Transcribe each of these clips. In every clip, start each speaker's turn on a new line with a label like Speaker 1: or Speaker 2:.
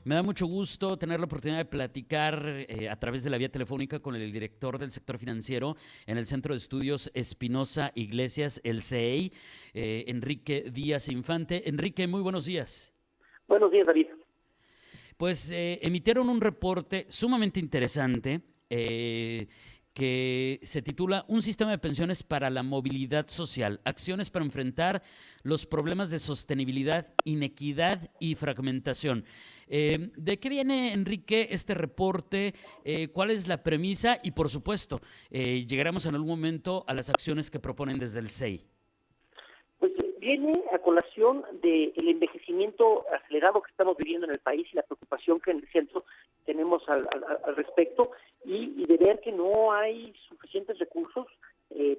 Speaker 1: Me da mucho gusto tener la oportunidad de platicar a través de la vía telefónica con el director del sector financiero en el Centro de Estudios Espinosa Iglesias, el CEI, Enrique Díaz Infante. Enrique, muy buenos días.
Speaker 2: Buenos días, David.
Speaker 1: Pues emitieron un reporte sumamente interesante que se titula Un sistema de pensiones para la movilidad social, acciones para enfrentar los problemas de sostenibilidad, inequidad y fragmentación. ¿De qué viene, Enrique, este reporte? ¿Cuál es la premisa? Y, por supuesto, llegaremos en algún momento a las acciones que proponen desde el SEI.
Speaker 2: Pues viene a colación del envejecimiento acelerado que estamos viviendo en el país y la preocupación que en el centro tenemos al respecto y de ver que no hay suficientes recursos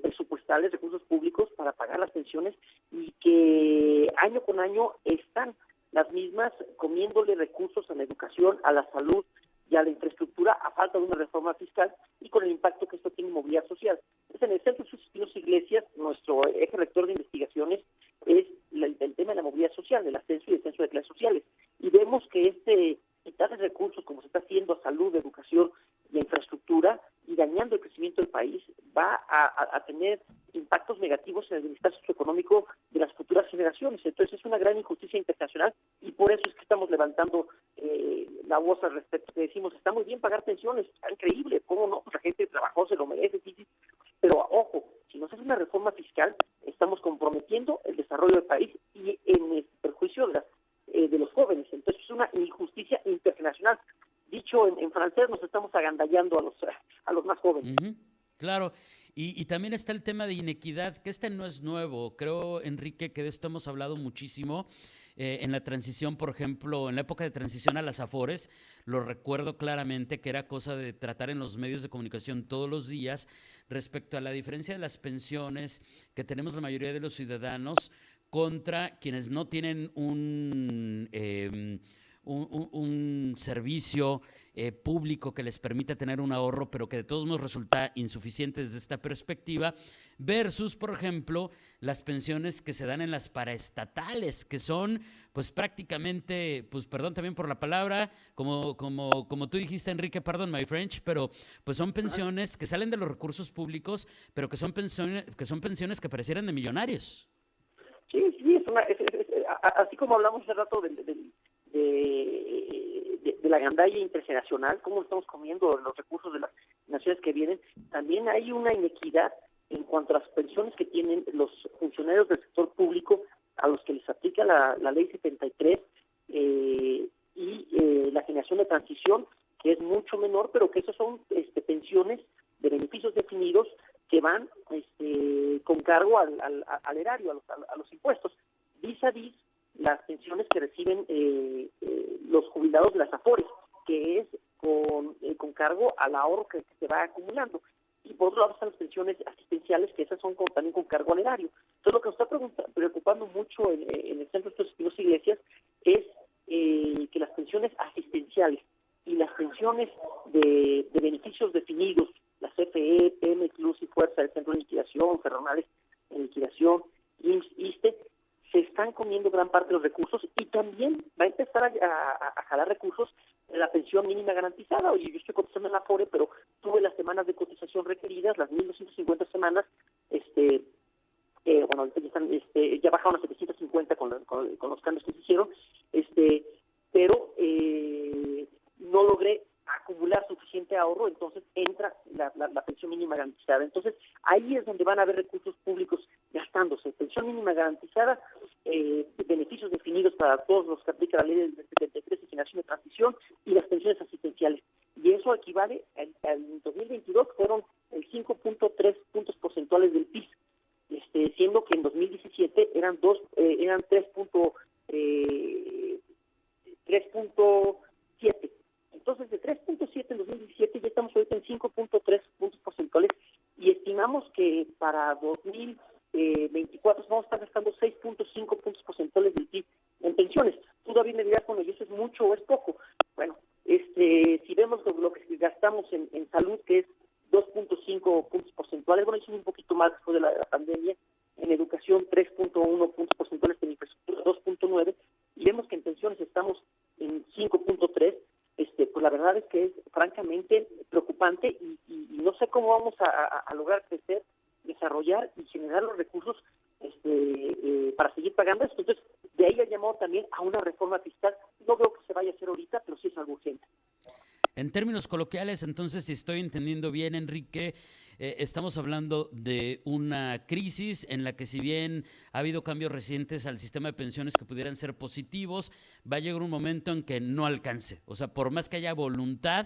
Speaker 2: presupuestales, recursos públicos para pagar las pensiones y que año con año están las mismas comiéndole recursos a la educación, a la salud y a la infraestructura a falta de una reforma fiscal y con el impacto que esto tiene en movilidad social. Entonces, en el Centro de Estudios Iglesias, nuestro eje rector de investigaciones es el tema de la movilidad social, del ascenso y descenso de clases sociales. Y vemos que quitarle recursos, como se está haciendo a salud, educación y a infraestructura, y dañando el crecimiento del país, va a tener impactos negativos en el bienestar socioeconómico de las futuras generaciones. Entonces, es una gran injusticia internacional y por eso es que estamos levantando la voz al respecto, que decimos, está muy bien pagar pensiones, está increíble, ¿cómo no? Pues la gente trabajó, se lo merece, sí, sí. Pero ojo, si no se hace una reforma fiscal, estamos comprometiendo el desarrollo del país y en el perjuicio de los jóvenes. Entonces es una injusticia internacional. Dicho en francés, nos estamos agandallando a los más jóvenes.
Speaker 1: Claro, y también está el tema de inequidad, que este no es nuevo. Creo, Enrique, que de esto hemos hablado muchísimo en la transición, por ejemplo, en la época de transición a las Afores, lo recuerdo claramente que era cosa de tratar en los medios de comunicación todos los días respecto a la diferencia de las pensiones que tenemos la mayoría de los ciudadanos contra quienes no tienen un servicio público que les permita tener un ahorro, pero que de todos modos resulta insuficiente desde esta perspectiva, versus, por ejemplo, las pensiones que se dan en las paraestatales, que son, pues prácticamente, pues perdón también por la palabra, como tú dijiste, Enrique, perdón, my French, pero pues son pensiones que salen de los recursos públicos, pero que son pensiones que parecieran de millonarios.
Speaker 2: Sí, sí, así como hablamos hace rato de la gandalla intergeneracional, cómo estamos comiendo los recursos de las naciones que vienen, también hay una inequidad en cuanto a las pensiones que tienen los funcionarios del sector público a los que les aplica la ley 73 la generación de transición, que es mucho menor, pero que esas son pensiones de beneficios definidos que van con cargo al erario, a los impuestos, vis a vis las pensiones que reciben los jubilados de las Afores, que es con cargo al ahorro que se va acumulando. Y por otro lado están las pensiones asistenciales, que esas son también con cargo al erario. Entonces, lo que nos está preocupando mucho en el Centro de Estudios Iglesias es que las pensiones asistenciales y las pensiones de beneficios definidos, la CFE, Pemex, Luz y Fuerza, el Centro de Liquidación, Ferronares en liquidación, IMSS, ISSSTE, se están comiendo gran parte de los recursos y también va a empezar a jalar recursos en la pensión mínima garantizada. Oye, yo estoy cotizando en la Afore, pero tuve las semanas de cotización requeridas, las 1.250 semanas, bueno, ahorita ya están, ya bajaron a 750 con los cambios que se hicieron, pero no logré acumular suficiente ahorro, entonces entra la pensión mínima garantizada. Entonces, ahí es donde van a haber recursos públicos gastándose. Pensión mínima garantizada, beneficios definidos para todos los que aplica la ley del 73 y generación de transición, y las pensiones asistenciales. Y eso equivale, al 2022 fueron el 5.3 puntos porcentuales del PIB, siendo que en 2017 eran 3.7. Entonces, de 3.7 en 2017 ya estamos ahorita en 5.3 puntos porcentuales y estimamos que para 2024 vamos a estar gastando 6.5 puntos porcentuales del PIB en pensiones. Tú, David, me dirás, bueno, ¿y eso es mucho o es poco? Bueno, si vemos lo que gastamos en salud, que es 2.5 puntos porcentuales, bueno, eso es un poquito más después de la pandemia, en educación 3.1 puntos porcentuales, en infraestructura 2.9, y vemos que en pensiones estamos en 5.3. verdad es que es francamente preocupante y no sé cómo vamos a lograr crecer, desarrollar y generar los recursos para seguir pagando esto. Entonces, de ahí ha llamado también a una reforma fiscal. No veo que se vaya a hacer ahorita, pero sí es algo urgente.
Speaker 1: En términos coloquiales, entonces, si estoy entendiendo bien, Enrique, estamos hablando de una crisis en la que, si bien ha habido cambios recientes al sistema de pensiones que pudieran ser positivos, va a llegar un momento en que no alcance. O sea, por más que haya voluntad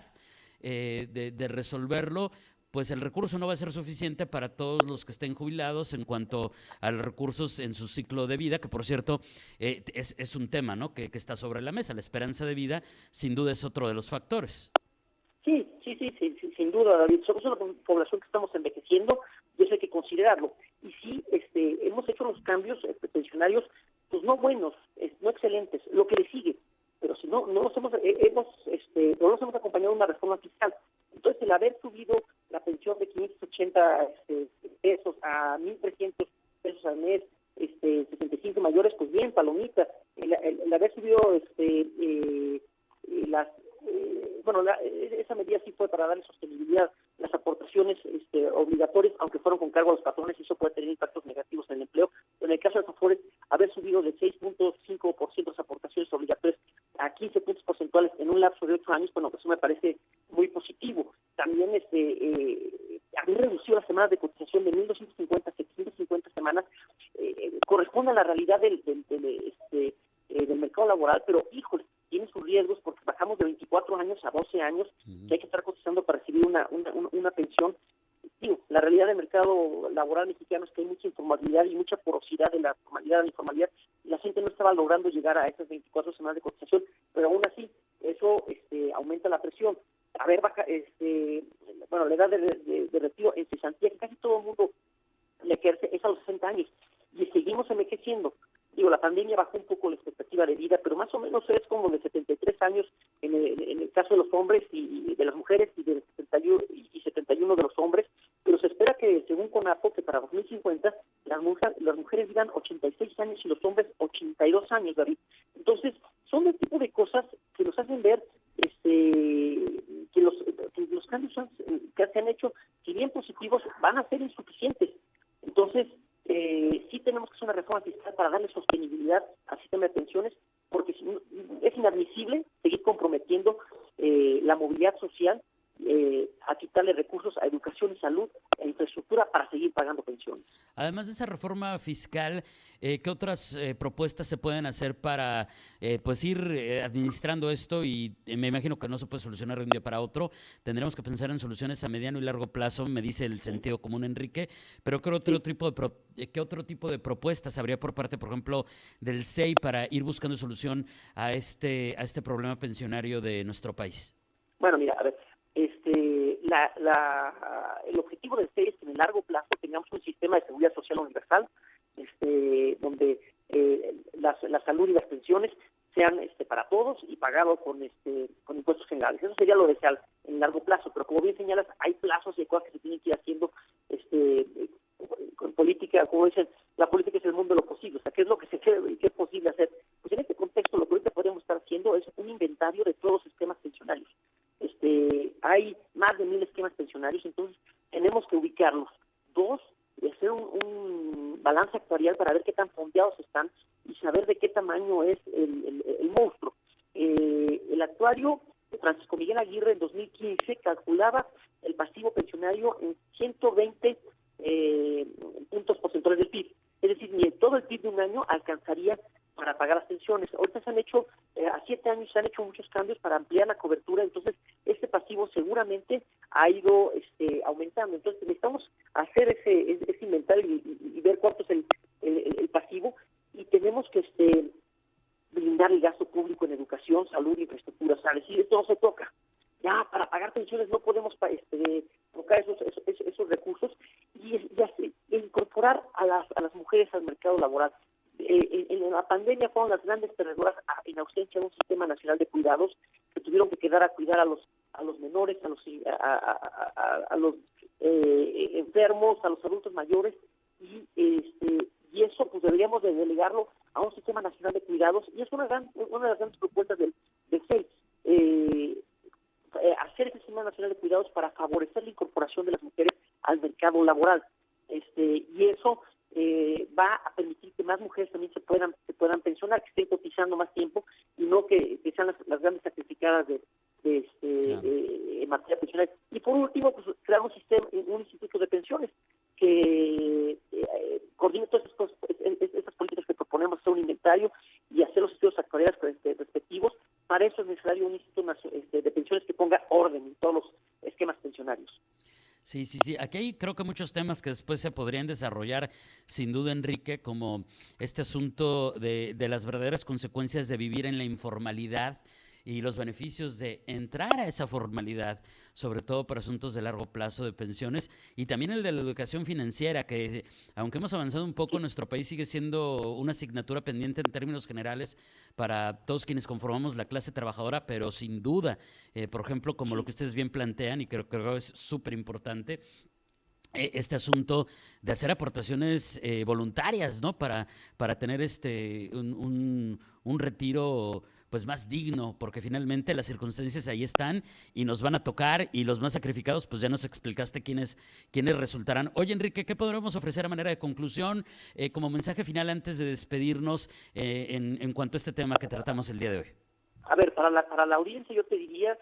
Speaker 1: de resolverlo, pues el recurso no va a ser suficiente para todos los que estén jubilados en cuanto a los recursos en su ciclo de vida, que por cierto es un tema, ¿no?, que está sobre la mesa. La esperanza de vida sin duda es otro de los factores.
Speaker 2: Sí, sin duda, David. Somos una población que estamos envejeciendo y eso hay que considerarlo. Y sí, hemos hecho los cambios pensionarios, pues no buenos, no excelentes, lo que le sigue. Pero si no no nos hemos acompañado de una reforma fiscal. Entonces, el haber subido la pensión de 580 pesos a 1,300 pesos al mes, 65 mayores, pues bien, palomita. El haber subido esa medida sí fue para darle sostenibilidad. Las aportaciones obligatorias, aunque fueron con cargo a los patrones, eso puede tener impactos negativos en el empleo. En el caso de Afores, haber subido de 6.5% las aportaciones obligatorias a 15 puntos porcentuales en un lapso de 8 años, bueno, pues eso me parece muy positivo. También haber reducido las semanas de cotización de 1,250 a 750 semanas corresponde a la realidad del mercado laboral, pero híjole, tiene sus riesgos porque bajamos de 24 años a 12 años, que hay que estar cotizando para recibir una pensión. Digo, la realidad del mercado laboral mexicano es que hay mucha informalidad y mucha porosidad de la formalidad a la informalidad, y la gente no estaba logrando llegar a esas 24 semanas de cotización, pero aún así, eso aumenta la presión. A ver, la edad de retiro en cesantía, que casi todo el mundo le ejerce, es a los 60 años, y seguimos envejeciendo. Digo, la pandemia bajó un poco la expectativa de vida, pero más o menos es como de 73 años en el caso de los hombres y de las mujeres, y de 71 de los hombres, pero se espera que, según CONAPO, que para 2050 las mujeres vivan 86 años y los hombres 82 años, David. Entonces, son el tipo de cosas que nos hacen ver que los cambios que se han hecho, si bien positivos, van a ser insuficientes. Entonces, sí tenemos que hacer una reforma fiscal para darle sostenibilidad al sistema de pensiones, porque es inadmisible seguir comprometiendo la movilidad social, a quitarle recursos a educación y salud e infraestructura para seguir pagando pensiones.
Speaker 1: Además de esa reforma fiscal, ¿qué otras propuestas se pueden hacer para pues ir administrando esto? Y me imagino que no se puede solucionar de un día para otro. Tendremos que pensar en soluciones a mediano y largo plazo, me dice el sentido común, Enrique. Pero ¿qué otro tipo de propuestas habría por parte, por ejemplo, del SEI para ir buscando solución a este problema pensionario de nuestro país?
Speaker 2: Bueno, mira, a ver, el objetivo del SEI es que en el largo plazo tengamos un sistema de seguridad social universal, donde la salud y las pensiones sean para todos y pagado con impuestos generales. Eso sería lo deseable en el largo plazo, pero como bien señalas, hay plazos y hay cosas que se tienen que ir haciendo con política, como dicen, la política es el mundo de lo posible. O sea, ¿qué es lo que se quiere y qué es posible hacer? Pues en este contexto, lo que ahorita podríamos estar haciendo es un inventario de todos los sistemas pensionarios. Hay más de 1,000 esquemas pensionarios, entonces tenemos que ubicarlos. 2, hacer un balance actuarial para ver qué tan fondeados están y saber de qué tamaño es el monstruo. El actuario Francisco Miguel Aguirre en 2015 calculaba el pasivo pensionario en 120 puntos porcentuales del PIB. Es decir, ni todo el PIB de un año alcanzaría para pagar las pensiones. Ahorita a 7 años se han hecho muchos cambios para ampliar la cobertura, entonces este pasivo seguramente ha ido aumentando. Entonces necesitamos hacer ese inventario y ver cuánto es el pasivo, y tenemos que blindar el gasto público en educación, salud, infraestructura. O sea, decir, esto no se toca. Ya para pagar pensiones no podemos tocar esos recursos y incorporar a las mujeres al mercado laboral. En la pandemia fueron las grandes perdedoras en ausencia de un sistema nacional de cuidados, que tuvieron que quedar a cuidar a los menores, a los enfermos, a los adultos mayores, y eso pues deberíamos de delegarlo a un sistema nacional de cuidados, y es una de las grandes propuestas del SEI. Nacional de Cuidados para favorecer la incorporación de las mujeres al mercado laboral. Y eso va a permitir que más mujeres también se puedan pensionar, que estén cotizando más tiempo y no que sean las grandes sacrificadas
Speaker 1: Claro.
Speaker 2: en materia pensional. Y por último, pues crear un instituto de pensiones que coordine todas estas políticas que proponemos, hacer un inventario y hacer los estudios actuariales respectivos. Para eso es necesario un instituto de pensiones que ponga orden en todos los esquemas pensionarios.
Speaker 1: Sí, sí, sí. Aquí hay creo que muchos temas que después se podrían desarrollar, sin duda, Enrique, como este asunto de las verdaderas consecuencias de vivir en la informalidad y los beneficios de entrar a esa formalidad, sobre todo para asuntos de largo plazo de pensiones, y también el de la educación financiera, que aunque hemos avanzado un poco, nuestro país sigue siendo una asignatura pendiente en términos generales para todos quienes conformamos la clase trabajadora, pero sin duda, por ejemplo, como lo que ustedes bien plantean, y creo que es súper importante, este asunto de hacer aportaciones voluntarias, ¿no? Para tener un retiro pues más digno, porque finalmente las circunstancias ahí están y nos van a tocar, y los más sacrificados, pues ya nos explicaste quiénes resultarán. Oye, Enrique, ¿qué podremos ofrecer a manera de conclusión, como mensaje final antes de despedirnos en cuanto a este tema que tratamos el día de hoy?
Speaker 2: A ver, para la audiencia yo te diría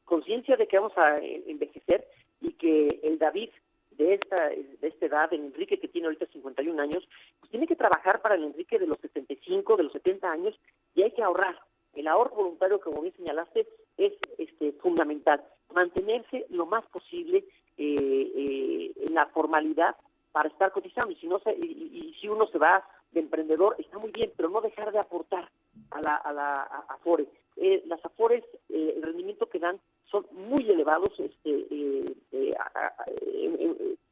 Speaker 2: conciencia de que vamos a envejecer y que el David de esta edad, el Enrique que tiene ahorita 51 años, pues tiene que trabajar para el Enrique de los 75, de los 70 años, y hay que ahorrar. El ahorro voluntario, como bien señalaste, es fundamental. Mantenerse lo más posible en la formalidad para estar cotizando. Y si uno se va de emprendedor, está muy bien, pero no dejar de aportar a la Afore. Las Afores, el rendimiento que dan son muy elevados,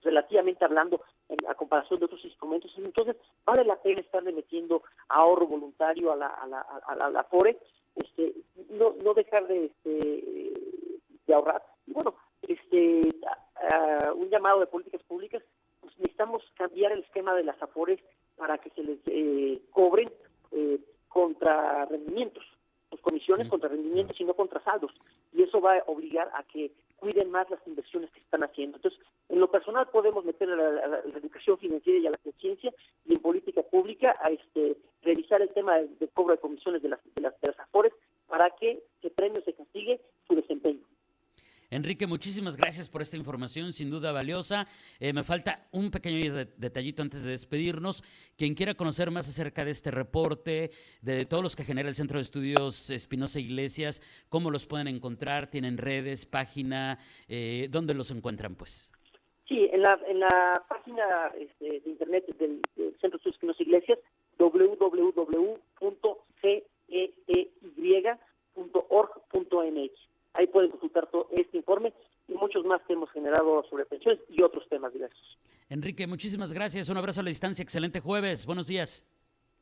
Speaker 2: relativamente hablando, a comparación de otros instrumentos. Entonces, vale la pena estarle metiendo ahorro voluntario a la Afore, no dejar de ahorrar. Y bueno, un llamado de políticas públicas, pues necesitamos cambiar el esquema de las Afores para que se les cobren contra rendimientos, pues comisiones contra rendimientos y no contra saldos, y eso va a obligar a que cuiden más las inversiones que están haciendo. Entonces, en lo personal podemos meter a la educación financiera y a la conciencia, y en política pública a revisar el tema de cobro de comisiones de las Afores para que se premie o se castigue su desempeño.
Speaker 1: Enrique, muchísimas gracias por esta información, sin duda valiosa. Me falta un pequeño detallito antes de despedirnos. Quien quiera conocer más acerca de este reporte, de todos los que genera el Centro de Estudios Espinosa Iglesias, ¿cómo los pueden encontrar? ¿Tienen redes, página? ¿Dónde los encuentran, pues?
Speaker 2: Sí, en la página de internet del Centro de Estudios Espinosa Iglesias, www.ceey.org.mx. Ahí pueden consultar todo este informe y muchos más que hemos generado sobre pensiones y otros temas diversos.
Speaker 1: Enrique, muchísimas gracias. Un abrazo a la distancia. Excelente jueves. Buenos días.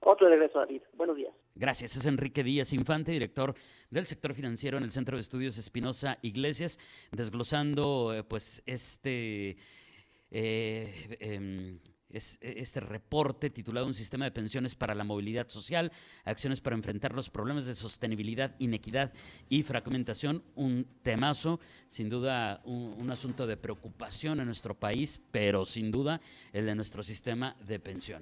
Speaker 2: Otro regreso, David. Buenos días.
Speaker 1: Gracias. Es Enrique Díaz Infante, director del sector financiero en el Centro de Estudios Espinosa Iglesias, desglosando este reporte titulado Un sistema de pensiones para la movilidad social, acciones para enfrentar los problemas de sostenibilidad, inequidad y fragmentación. Un temazo, sin duda un asunto de preocupación en nuestro país, pero sin duda el de nuestro sistema de pensiones.